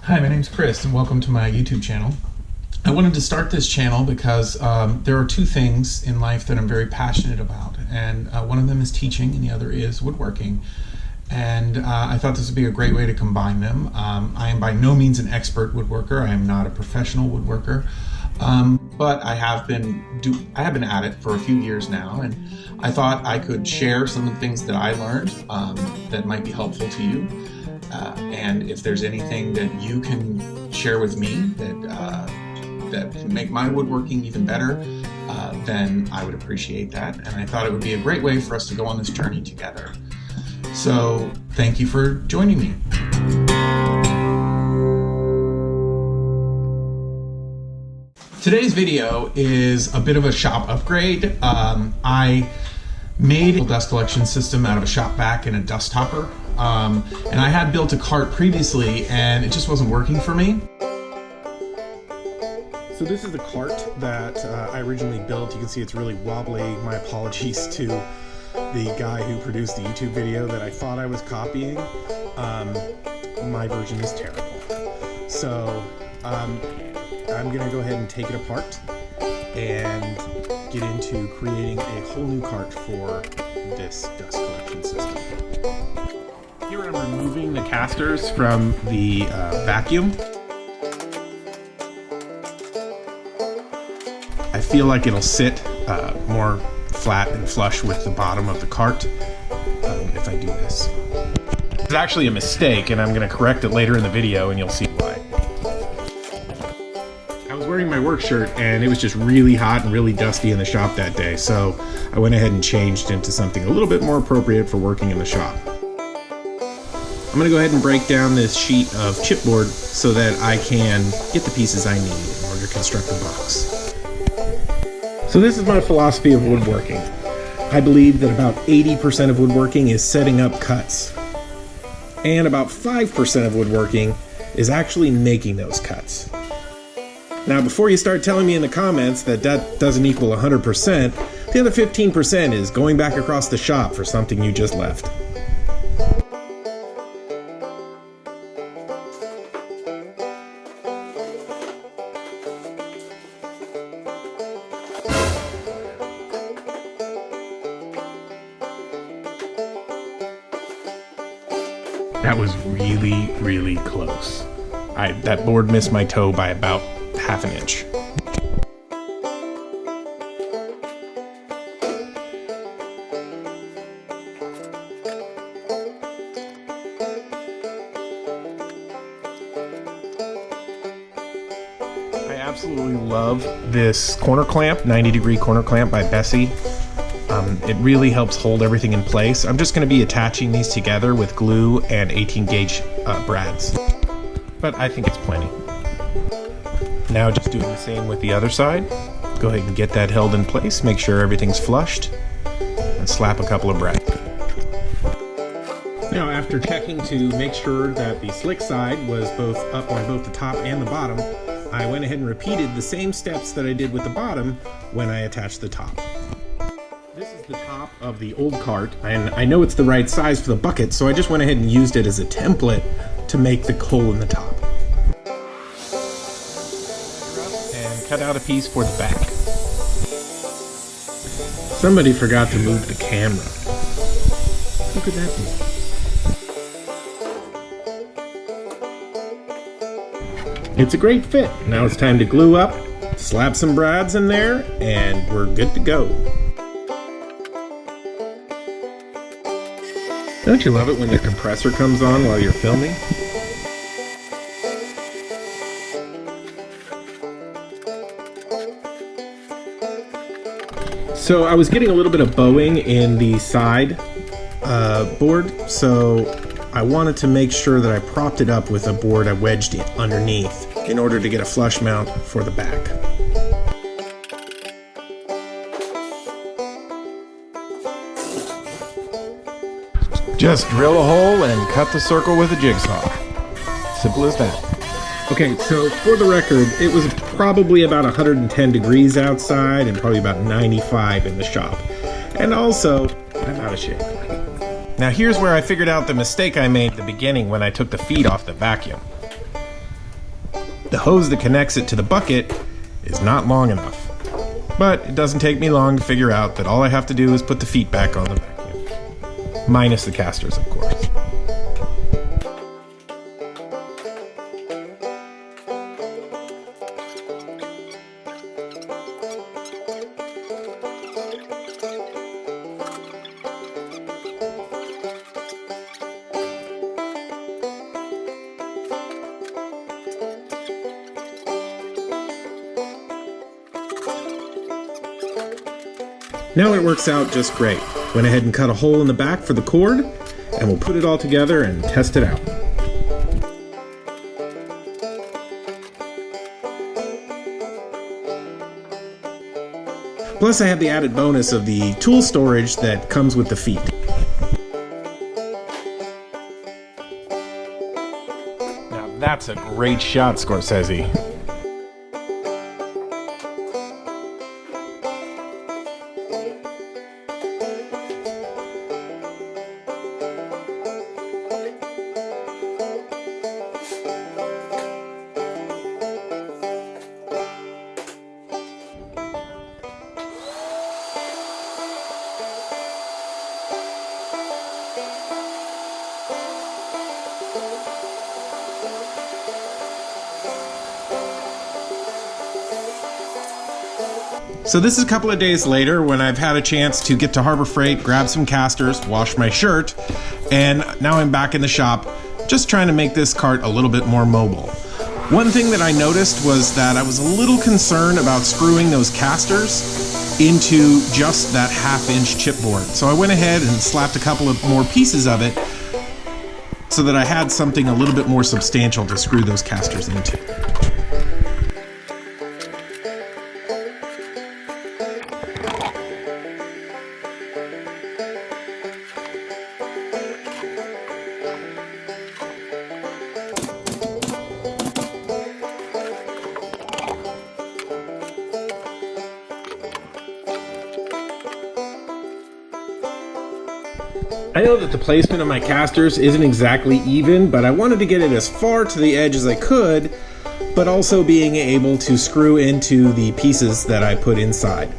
Hi, my name's Chris and welcome to my YouTube channel. I wanted to start this channel because there are two things in life that I'm very passionate about, and one of them is teaching and the other is woodworking. And I thought this would be a great way to combine them. I am by no means an expert woodworker. I am not a professional woodworker, but I have been at it for a few years now, and I thought I could share some of the things that I learned that might be helpful to you. And if there's anything that you can share with me that can make my woodworking even better, then I would appreciate that. And I thought it would be a great way for us to go on this journey together. So thank you for joining me. Today's video is a bit of a shop upgrade. I made a dust collection system out of a shop vac and a dust hopper. And I had built a cart previously and it just wasn't working for me. So this is the cart that I originally built. You can see it's really wobbly. My apologies to the guy who produced the YouTube video that I thought I was copying. My version is terrible. So I'm gonna go ahead and take it apart and get into creating a whole new cart for this dust collection system. Here I'm removing the casters from the vacuum. I feel like it'll sit more flat and flush with the bottom of the cart if I do this. It's actually a mistake, and I'm going to correct it later in the video and you'll see why. I was wearing my work shirt and it was just really hot and really dusty in the shop that day, so I went ahead and changed into something a little bit more appropriate for working in the shop. I'm going to go ahead and break down this sheet of chipboard so that I can get the pieces I need in order to construct the box. So this is my philosophy of woodworking. I believe that about 80% of woodworking is setting up cuts. And about 5% of woodworking is actually making those cuts. Now, before you start telling me in the comments that that doesn't equal 100%, the other 15% is going back across the shop for something you just left. That was really, really close. That board missed my toe by about half an inch. I absolutely love this corner clamp, 90-degree corner clamp by Bessey. It really helps hold everything in place. I'm just going to be attaching these together with glue and 18-gauge brads, but I think it's plenty. Now just doing the same with the other side. Go ahead and get that held in place, make sure everything's flushed, and slap a couple of brads. Now, after checking to make sure that the slick side was both up on both the top and the bottom, I went ahead and repeated the same steps that I did with the bottom when I attached the top. This is the top of the old cart, and I know it's the right size for the bucket, so I just went ahead and used it as a template to make the hole in the top. And cut out a piece for the back. Somebody forgot to move the camera. Who could that be? It's a great fit. Now it's time to glue up, slap some brads in there, and we're good to go. Don't you love it when the compressor comes on while you're filming? So I was getting a little bit of bowing in the side board, so I wanted to make sure that I propped it up with a board I wedged it underneath in order to get a flush mount for the back. Just drill a hole and cut the circle with a jigsaw. Simple as that. Okay, so for the record, it was probably about 110 degrees outside and probably about 95 in the shop. And also, I'm out of shape. Now here's where I figured out the mistake I made at the beginning when I took the feet off the vacuum. the hose that connects it to the bucket is not long enough. But it doesn't take me long to figure out that all I have to do is put the feet back on the vacuum. Minus the casters, of course. Now it works out just great. Went ahead and cut a hole in the back for the cord, and we'll put it all together and test it out. Plus I have the added bonus of the tool storage that comes with the feet. Now that's a great shot, Scorsese. So this is a couple of days later when I've had a chance to get to Harbor Freight, grab some casters, wash my shirt, and now I'm back in the shop just trying to make this cart a little bit more mobile. One thing that I noticed was that I was a little concerned about screwing those casters into just that 1/2-inch chipboard. So I went ahead and slapped a couple of more pieces of it so that I had something a little bit more substantial to screw those casters into. I know that the placement of my casters isn't exactly even, but I wanted to get it as far to the edge as I could, but also being able to screw into the pieces that I put inside.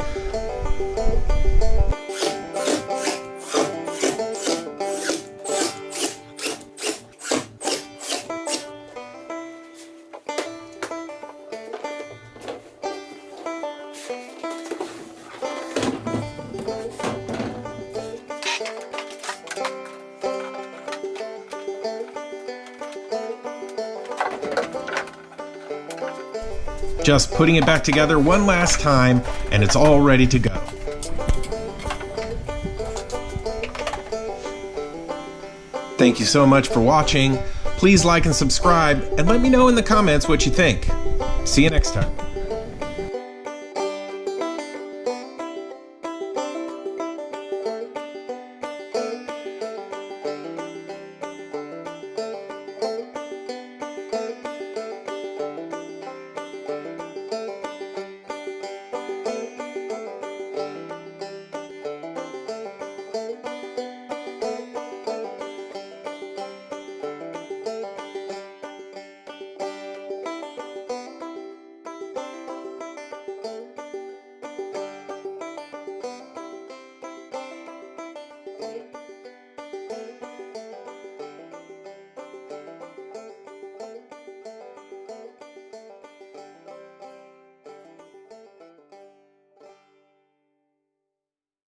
Just putting it back together one last time, and it's all ready to go. Thank you so much for watching. Please like and subscribe, and let me know in the comments what you think. See you next time.